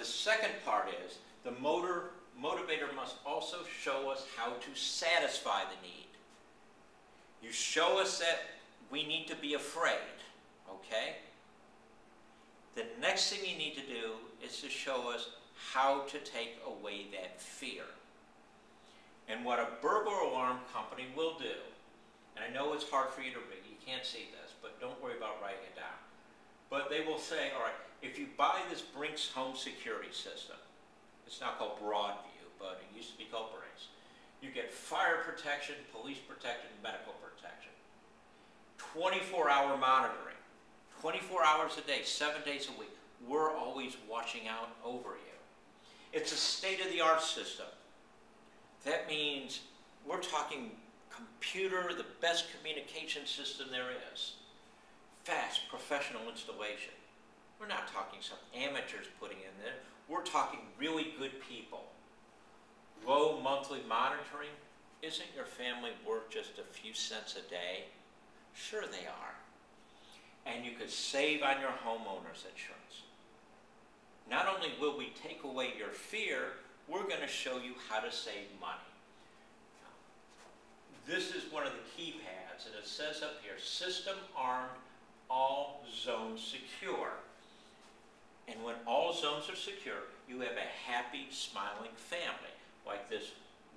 the second part is the motivator must also show us how to satisfy the need. You show us that we need to be afraid, okay? The next thing you need to do is to show us how to take away that fear. And what a burglar alarm company will do, and I know it's hard for you to read, you can't see this, but don't worry about writing it down. But they will say, all right, if you buy this Brinks home security system, it's now called Broadview, but it used to be called Brinks, you get fire protection, police protection, medical protection. 24-hour monitoring, 24 hours a day, 7 days a week. We're always watching out over you. It's a state-of-the-art system. That means we're talking computer, the best communication system there is. Fast, professional installation. We're not talking some amateurs putting in there. We're talking really good people. Low monthly monitoring. Isn't your family worth just a few cents a day? Sure they are. And you could save on your homeowner's insurance. Not only will we take away your fear, we're going to show you how to save money. This is one of the keypads, and it says up here, system armed, all zones secure. And when all zones are secure, you have a happy, smiling family, like this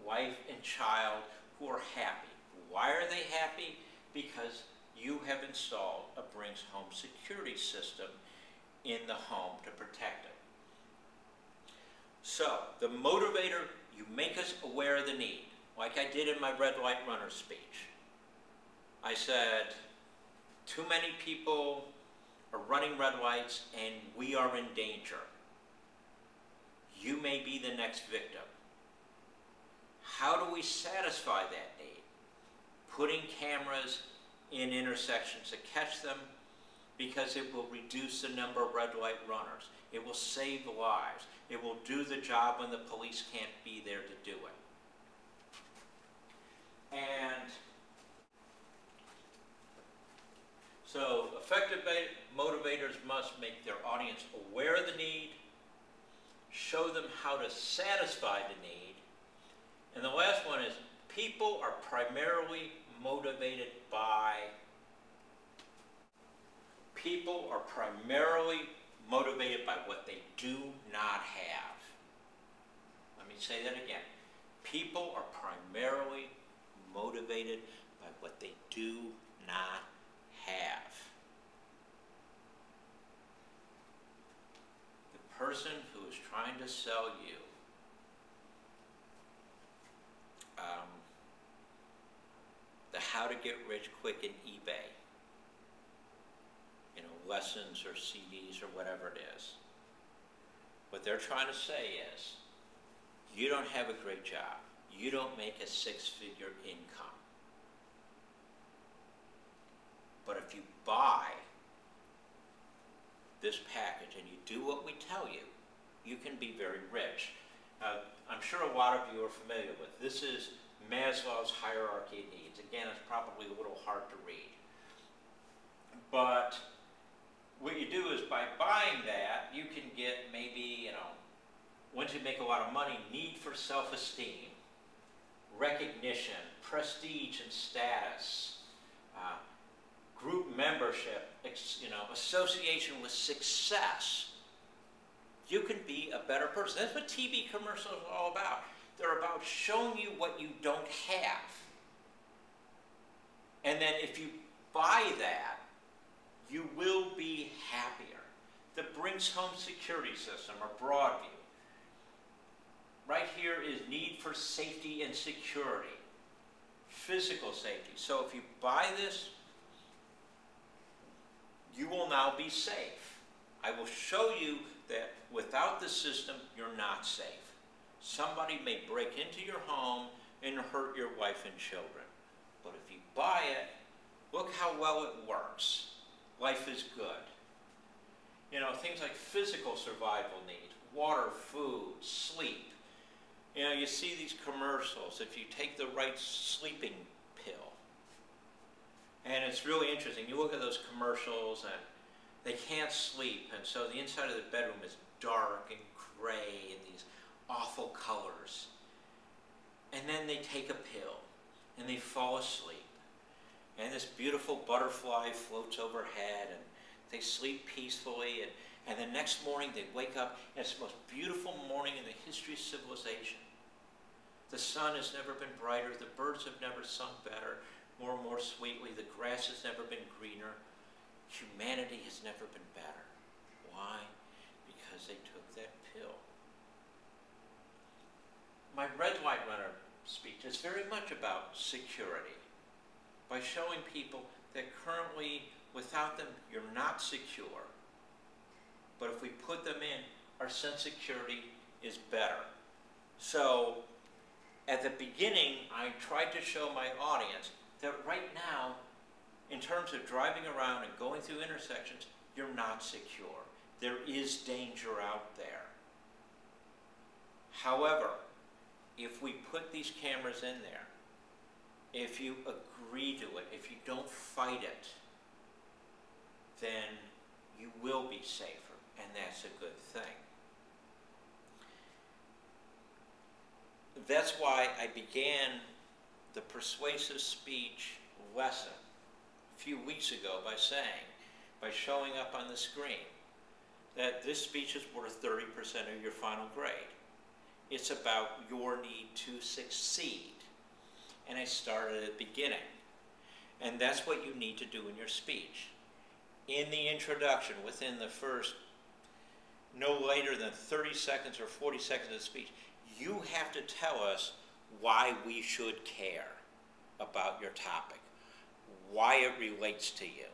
wife and child who are happy. Why are they happy? Because you have installed a Brinks home security system in the home to protect it. So, the motivator, you make us aware of the need, like I did in my red light runner speech. I said, too many people are running red lights and we are in danger. You may be the next victim. How do we satisfy that need? Putting cameras in intersections to catch them, because it will reduce the number of red light runners. It will save lives. It will do the job when the police can't be there to do it. And so effective motivators must make their audience aware of the need, show them how to satisfy the need, and the last one is people are primarily motivated by what they do not have. Let me say that again. People are primarily motivated by what they do not have. The person who is trying to sell you the how to get rich quick in eBay, lessons or CDs or whatever it is. What they're trying to say is, you don't have a great job. You don't make a six-figure income. But if you buy this package and you do what we tell you, you can be very rich. I'm sure a lot of you are familiar with this. Is Maslow's hierarchy of needs. Again, it's probably a little hard to read. But what you do is by buying that, you can get maybe, once you make a lot of money, need for self-esteem, recognition, prestige and status, group membership, association with success. You can be a better person. That's what TV commercials are all about. They're about showing you what you don't have. And then if you buy that, you will be happier. The Brinks home security system, or Broadview. Right here is need for safety and security. Physical safety. So if you buy this, you will now be safe. I will show you that without the system, you're not safe. Somebody may break into your home and hurt your wife and children. But if you buy it, look how well it works. Life is good. Things like physical survival needs, water, food, sleep. You see these commercials if you take the right sleeping pill. And it's really interesting. You look at those commercials and they can't sleep, and so the inside of the bedroom is dark and gray and these awful colors. And then they take a pill and they fall asleep. And this beautiful butterfly floats overhead and they sleep peacefully. And the next morning they wake up and it's the most beautiful morning in the history of civilization. The sun has never been brighter. The birds have never sung better, more and more sweetly. The grass has never been greener. Humanity has never been better. Why? Because they took that pill. My red light runner speech is very much about security. By showing people that currently, without them, you're not secure. But if we put them in, our sense of security is better. So, at the beginning, I tried to show my audience that right now, in terms of driving around and going through intersections, you're not secure. There is danger out there. However, if we put these cameras in there, if you agree to it, if you don't fight it, then you will be safer, and that's a good thing. That's why I began the persuasive speech lesson a few weeks ago by showing up on the screen, that this speech is worth 30% of your final grade. It's about your need to succeed. And I started at the beginning. And that's what you need to do in your speech. In the introduction, within the first no later than 30 seconds or 40 seconds of the speech, you have to tell us why we should care about your topic, why it relates to you.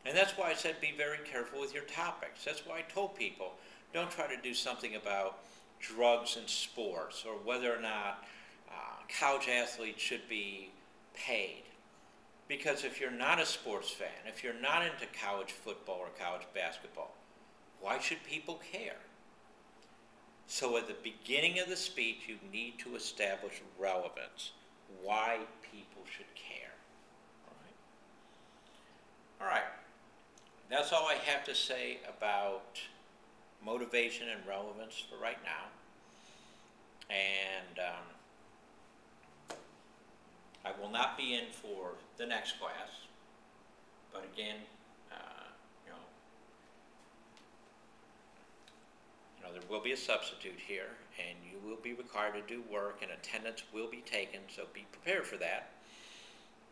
And that's why I said be very careful with your topics. That's why I told people, don't try to do something about drugs and sports or whether or not college athletes should be paid. Because if you're not a sports fan, if you're not into college football or college basketball, why should people care? So at the beginning of the speech, you need to establish relevance, why people should care. All right. That's all I have to say about motivation and relevance for right now. And I will not be in for the next class, but again, there will be a substitute here, and you will be required to do work, and attendance will be taken, so be prepared for that.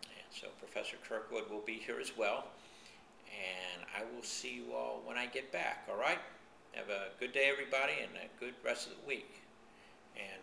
And so Professor Kirkwood will be here as well, and I will see you all when I get back, all right? Have a good day, everybody, and a good rest of the week. And